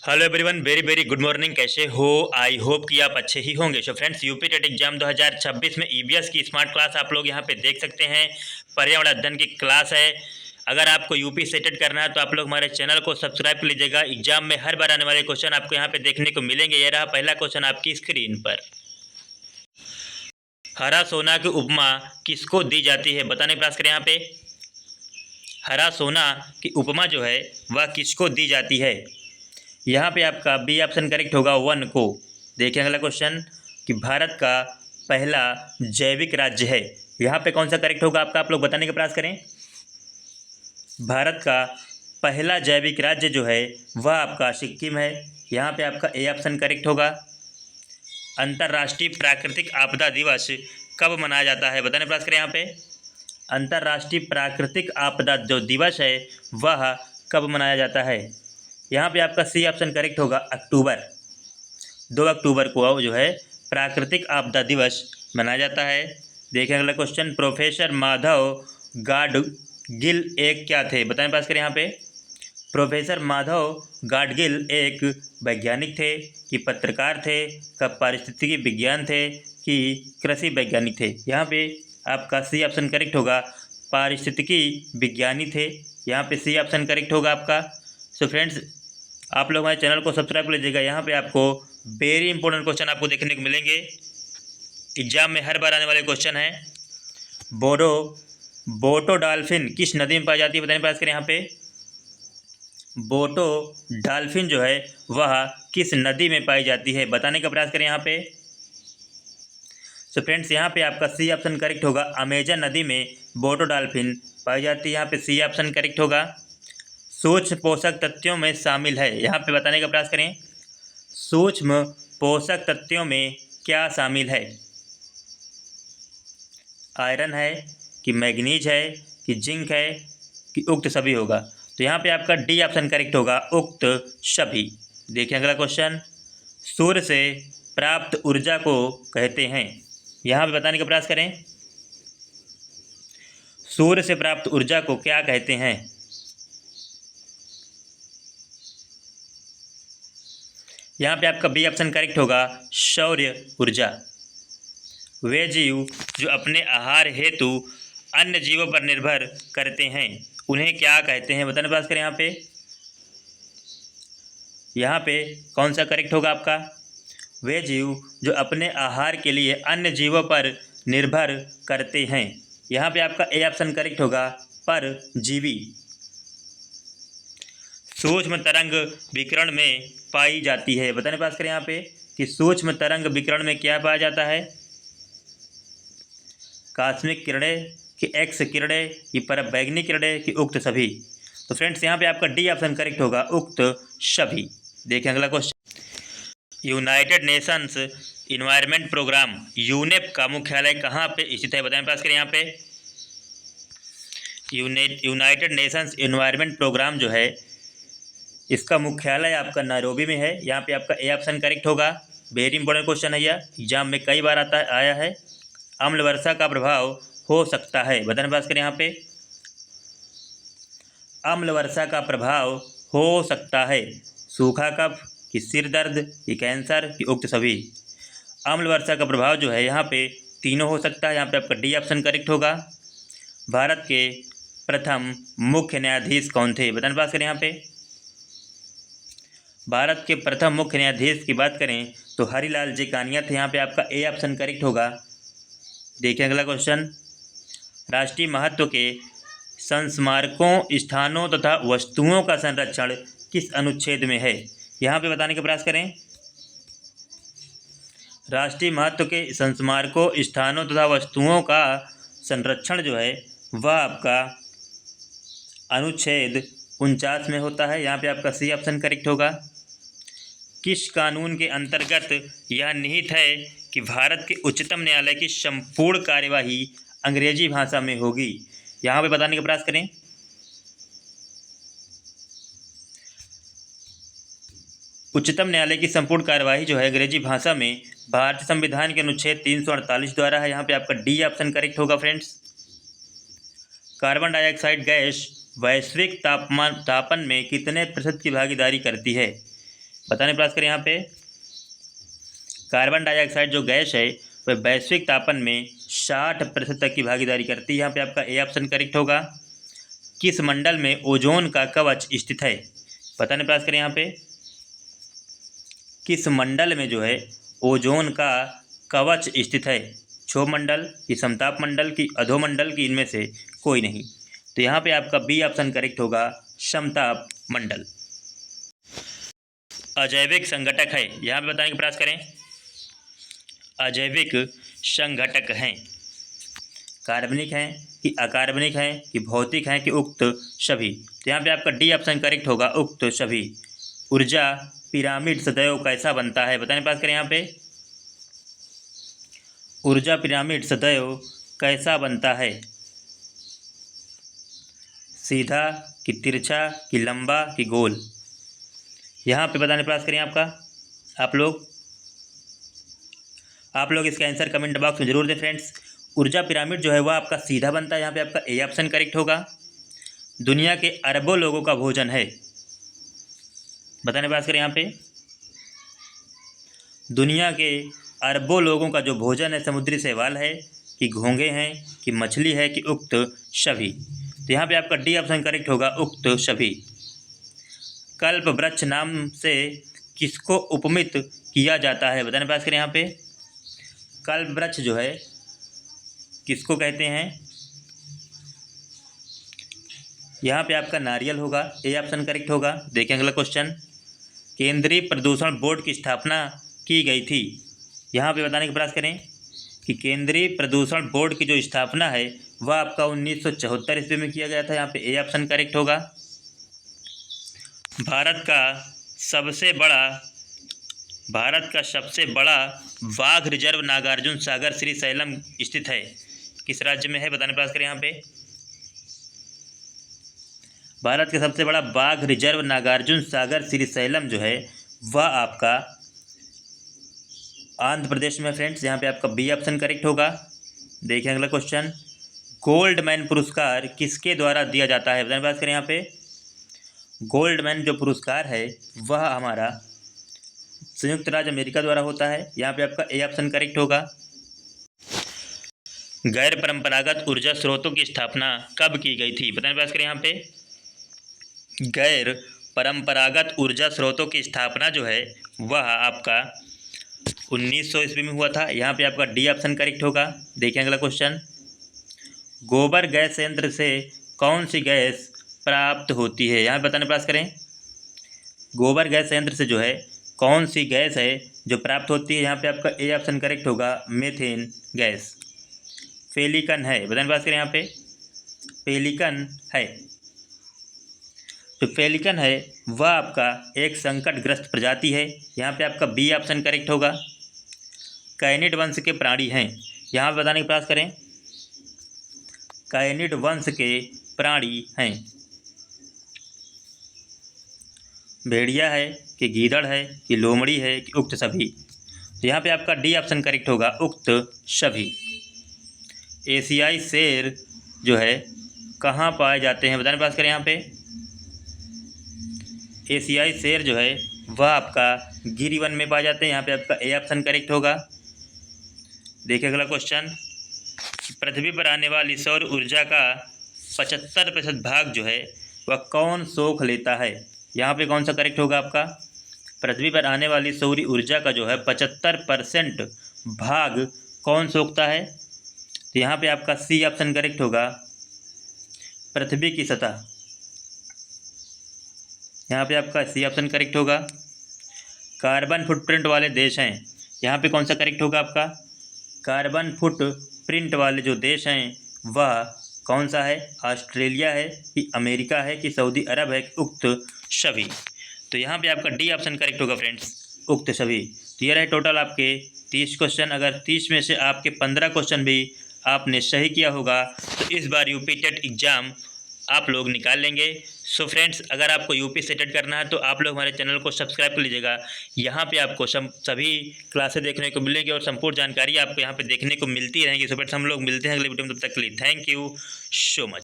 Hello everyone, very very good morning. कैसे हो? I hope कि आप अच्छे ही होंगे। So friends, UP TET exam 2026 में ईवीएस की स्मार्ट क्लास आप लोग यहां पे देख सकते हैं। पर्यावरण अध्ययन की क्लास है। अगर आपको यूपी सेटेड करना है तो आप लोग हमारे चैनल को सब्सक्राइब कर लीजिएगा। एग्जाम में हर बार आने वाले क्वेश्चन आपको यहाँ पे देखने को मिलेंगे। ये रहा पहला क्वेश्चन आपकी स्क्रीन पर। हरा सोना की उपमा किसको दी जाती है? बताने का प्रयास करें यहाँ पे। हरा सोना की उपमा जो है वह किसको दी जाती है? यहाँ पे आपका बी ऑप्शन करेक्ट होगा, वन को। देखिए अगला क्वेश्चन कि भारत का पहला जैविक राज्य है। यहाँ पे कौन सा करेक्ट होगा आपका? आप लोग बताने का प्रयास करें। भारत का पहला जैविक राज्य जो है वह आपका सिक्किम है। यहाँ पे आपका ए ऑप्शन करेक्ट होगा। अंतर्राष्ट्रीय प्राकृतिक आपदा दिवस कब मनाया जाता है? बताने का प्रयास करें यहाँ पे। अंतर्राष्ट्रीय प्राकृतिक आपदा जो दिवस है वह कब मनाया जाता है? यहाँ पे आपका सी ऑप्शन करेक्ट होगा, अक्टूबर। 2 अक्टूबर को जो है प्राकृतिक आपदा दिवस मनाया जाता है। देखिए अगला क्वेश्चन, प्रोफेसर माधव गाडगिल एक क्या थे? बताने पास करें यहाँ पे। प्रोफेसर माधव गाडगिल एक वैज्ञानिक थे कि पत्रकार थे, कब पारिस्थितिकी विज्ञान थे कि कृषि वैज्ञानिक थे? यहाँ पे आपका सी ऑप्शन करेक्ट होगा, पारिस्थितिकी विज्ञानी थे। यहाँ पे सी ऑप्शन करेक्ट होगा आपका। सो फ्रेंड्स, आप लोग हमारे चैनल को सब्सक्राइब कर लीजिएगा। यहाँ पे आपको वेरी इंपॉर्टेंट क्वेश्चन आपको देखने को मिलेंगे। एग्जाम में हर बार आने वाले क्वेश्चन हैं। बोटो डॉल्फिन किस नदी में पाई जाती है? बताने प्रयास करें यहाँ पे। बोटो डॉल्फिन जो है वह किस नदी में पाई जाती है? बताने का प्रयास करें यहाँ पे। सो फ्रेंड्स, यहाँ पे आपका सी ऑप्शन करेक्ट होगा, अमेजन नदी में बोटो डॉल्फिन पाई जाती है। यहाँ पे सी ऑप्शन करेक्ट होगा। सूक्ष्म पोषक तत्वों में शामिल है, यहाँ पे बताने का प्रयास करें। सूक्ष्म पोषक तत्वों में क्या शामिल है? आयरन है कि मैग्नीज है कि जिंक है कि उक्त सभी होगा? तो यहाँ पे आपका डी ऑप्शन करेक्ट होगा, उक्त सभी। देखिए अगला क्वेश्चन, सूर्य से प्राप्त ऊर्जा को कहते हैं? यहाँ पे बताने का प्रयास करें। सूर्य से प्राप्त ऊर्जा को क्या कहते हैं? यहाँ पे आपका बी ऑप्शन करेक्ट होगा, सौर्य ऊर्जा। वे जीव जो अपने आहार हेतु अन्य जीवों पर निर्भर करते हैं उन्हें क्या कहते हैं? बताने प्रयास करें यहाँ पे। यहाँ पे कौन सा करेक्ट होगा आपका? वे जीव जो अपने आहार के लिए अन्य जीवों पर निर्भर करते हैं। यहाँ पे आपका ए ऑप्शन करेक्ट होगा, परजीवी। सूक्ष्म तरंग विकिरण में पाई जाती है। बताने प्रयास करें यहाँ पे कि सूक्ष्म तरंग विकिरण में क्या पाया जाता है? कॉस्मिक किरणें कि एक्स किरणें कि पराबैंगनी किरणें कि उक्त सभी? तो फ्रेंड्स, यहाँ पे आपका डी ऑप्शन करेक्ट होगा, उक्त सभी। देखें अगला question, united nations environment programme UNEP का मुख्यालय कहाँ पे स्थित है? बताने पास करें यहाँ पे। यूनाइटेड नेशंस इन्वायरमेंट प्रोग्राम जो है इसका मुख्यालय आपका नैरोबी में है। यहाँ पे आपका ए ऑप्शन करेक्ट होगा। वेरी इंपॉर्टेंट क्वेश्चन है, यह एग्जाम में कई बार आया है। अम्ल वर्षा का प्रभाव हो सकता है? बताने पास करें यहाँ पे। अम्ल वर्षा का प्रभाव हो सकता है, सूखा कफ कि सिर दर्द कि कैंसर कि उक्त सभी? अम्ल वर्षा का प्रभाव जो है यहाँ पे तीनों हो सकता है। यहाँ पे आपका डी ऑप्शन करेक्ट होगा। भारत के प्रथम मुख्य न्यायाधीश कौन थे? बताने पास करें यहाँ पे। भारत के प्रथम मुख्य न्यायाधीश की बात करें तो हरिलाल जी कानिया थे। यहाँ पे आपका ए ऑप्शन करेक्ट होगा। देखिए अगला क्वेश्चन, राष्ट्रीय महत्व के संस्मारकों, स्थानों तथा वस्तुओं का संरक्षण किस अनुच्छेद में है? यहाँ पे बताने का प्रयास करें। राष्ट्रीय महत्व के संस्मारकों, स्थानों तथा वस्तुओं का संरक्षण जो है वह आपका अनुच्छेद 49 में होता है। यहाँ पे आपका सी ऑप्शन करेक्ट होगा। किस कानून के अंतर्गत यह निहित है कि भारत के उच्चतम न्यायालय की संपूर्ण कार्यवाही अंग्रेजी भाषा में होगी? यहाँ पे बताने का प्रयास करें। उच्चतम न्यायालय की संपूर्ण कार्यवाही जो है अंग्रेजी भाषा में भारतीय संविधान के अनुच्छेद 348 द्वारा है। यहाँ पे आपका डी ऑप्शन करेक्ट होगा फ्रेंड्स। कार्बन डाइऑक्साइड गैस वैश्विक तापन में कितने प्रतिशत की भागीदारी करती है? बताने प्रयास करें यहाँ पे। कार्बन डाइऑक्साइड जो गैस है वह वैश्विक तापन में 60% तक की भागीदारी करती है। यहाँ पे आपका ए ऑप्शन करेक्ट होगा। किस मंडल में ओजोन का कवच स्थित है? बताने प्रयास करें यहाँ पे। किस मंडल में जो है ओजोन का कवच स्थित है? क्षोभ मंडल की, समताप मंडल की, अधोमंडल की, इनमें से कोई नहीं। तो यहाँ पे आपका बी ऑप्शन करेक्ट होगा, समताप मंडल। अजैविक संघटक है, यहाँ पे बताने का प्रयास करें। अजैविक संघटक हैं, कार्बनिक हैं कि अकार्बनिक हैं कि भौतिक हैं कि उक्त सभी? तो यहाँ पे आपका डी ऑप्शन करेक्ट होगा, उक्त सभी। ऊर्जा पिरामिड सदैव कैसा बनता है? बताने प्रयास करें यहाँ पे। ऊर्जा पिरामिड सदैव कैसा बनता है? सीधा कि तिरछा कि लंबा कि गोल? यहाँ पे बताने प्रयास करें आपका आप लोग इसका आंसर कमेंट बॉक्स में जरूर दें फ्रेंड्स। ऊर्जा पिरामिड जो है वह आपका सीधा बनता है। यहाँ पे आपका ए ऑप्शन करेक्ट होगा। दुनिया के अरबों लोगों का भोजन है, बताने प्रयास करें यहाँ पे। दुनिया के अरबों लोगों का जो भोजन है समुद्री शैवाल है कि घोंगे हैं कि मछली है कि उक्त सभी? तो यहाँ पे आपका डी ऑप्शन करेक्ट होगा, उक्त सभी। कल्प वृक्ष नाम से किसको उपमित किया जाता है? बताने प्रयास करें यहाँ पे। कल्प वृक्ष जो है किसको कहते हैं? यहाँ पे आपका नारियल होगा, ए ऑप्शन करेक्ट होगा। देखें अगला क्वेश्चन। केंद्रीय प्रदूषण बोर्ड की स्थापना की गई थी? यहाँ पे बताने का प्रयास करें कि केंद्रीय प्रदूषण बोर्ड की जो स्थापना है वह आपका 1974 ईस्वी में किया गया था। यहाँ पे ए ऑप्शन करेक्ट होगा। भारत का सबसे बड़ा बाघ रिजर्व नागार्जुन सागर श्रीशैलम स्थित है, किस राज्य में है? बताने प्रयास करें यहाँ पे। भारत का सबसे बड़ा बाघ रिजर्व नागार्जुन सागर श्रीशैलम जो है वह आपका आंध्र प्रदेश में फ्रेंड्स। यहाँ पे आपका बी ऑप्शन करेक्ट होगा। देखिए अगला क्वेश्चन। गोल्डमैन पुरस्कार किसके द्वारा दिया जाता है? बताने प्रयास करें यहाँ पे। गोल्डमैन जो पुरस्कार है वह हमारा संयुक्त राज्य अमेरिका द्वारा होता है। यहाँ पे आपका ए ऑप्शन करेक्ट होगा। गैर परंपरागत ऊर्जा स्रोतों की स्थापना कब की गई थी? बताने प्रयास करें यहाँ पे। गैर परंपरागत ऊर्जा स्रोतों की स्थापना जो है वह आपका 1900 ईस्वी में हुआ था। यहाँ पे आपका डी ऑप्शन करेक्ट होगा। देखिए अगला क्वेश्चन। गोबर गैस संयंत्र से कौन सी गैस प्राप्त होती है? यहाँ बताने प्रयास करें। गोबर गैस संयंत्र से जो है कौन सी गैस है जो प्राप्त होती है? यहाँ पे आपका ए ऑप्शन करेक्ट होगा, मीथेन गैस। पेलिकन है, बताने प्रयास करें यहाँ पे। पेलिकन है, जो पेलिकन है वह आपका एक संकटग्रस्त प्रजाति है। यहाँ पे आपका बी ऑप्शन करेक्ट होगा। कैनिड वंश के प्राणी हैं, यहाँ पे बताने का प्रयास करें। कैनिड वंश के प्राणी हैं। भेड़िया है कि गीदड़ है कि लोमड़ी है कि उक्त सभी? तो यहाँ पे आपका डी ऑप्शन करेक्ट होगा, उक्त सभी। एशियाई शेर जो है कहाँ पाए जाते हैं? बताने प्रयास करें यहाँ पे। एशियाई शेर जो है वह आपका गिरिवन में पाए जाते हैं। यहाँ पे आपका ए ऑप्शन करेक्ट होगा। देखिए अगला क्वेश्चन। पृथ्वी पर आने वाली सौर ऊर्जा का 75% भाग जो है वह कौन सोख लेता है? यहाँ पे कौन सा करेक्ट होगा आपका? पृथ्वी पर आने वाली सौर ऊर्जा का जो है 75% भाग कौन सोखता है? तो यहाँ पे आपका सी ऑप्शन करेक्ट होगा, पृथ्वी की सतह। यहाँ पे आपका सी ऑप्शन करेक्ट होगा। कार्बन फुटप्रिंट वाले देश हैं, यहाँ पे कौन सा करेक्ट होगा आपका? कार्बन फुटप्रिंट वाले जो देश हैं वह कौन सा है? ऑस्ट्रेलिया है कि अमेरिका है कि सऊदी अरब है कि उक्त सभी? तो यहाँ पे आपका डी ऑप्शन करेक्ट होगा फ्रेंड्स, उक्त सभी। तो ये रहे टोटल आपके 30 क्वेश्चन। अगर 30 में से आपके 15 क्वेश्चन भी आपने सही किया होगा तो इस बार यूपी टेट एग्ज़ाम आप लोग निकाल लेंगे। सो फ्रेंड्स, अगर आपको यूपी सेटेट करना है तो आप लोग हमारे चैनल को सब्सक्राइब कर लीजिएगा। यहाँ पे आपको सभी क्लासेस देखने को मिलेंगी और संपूर्ण जानकारी आपको यहाँ पे देखने को मिलती रहेगी। सो फ्रेंड्स, हम लोग मिलते हैं अगले वीडियो में, तब तक के लिए थैंक यू सो मच।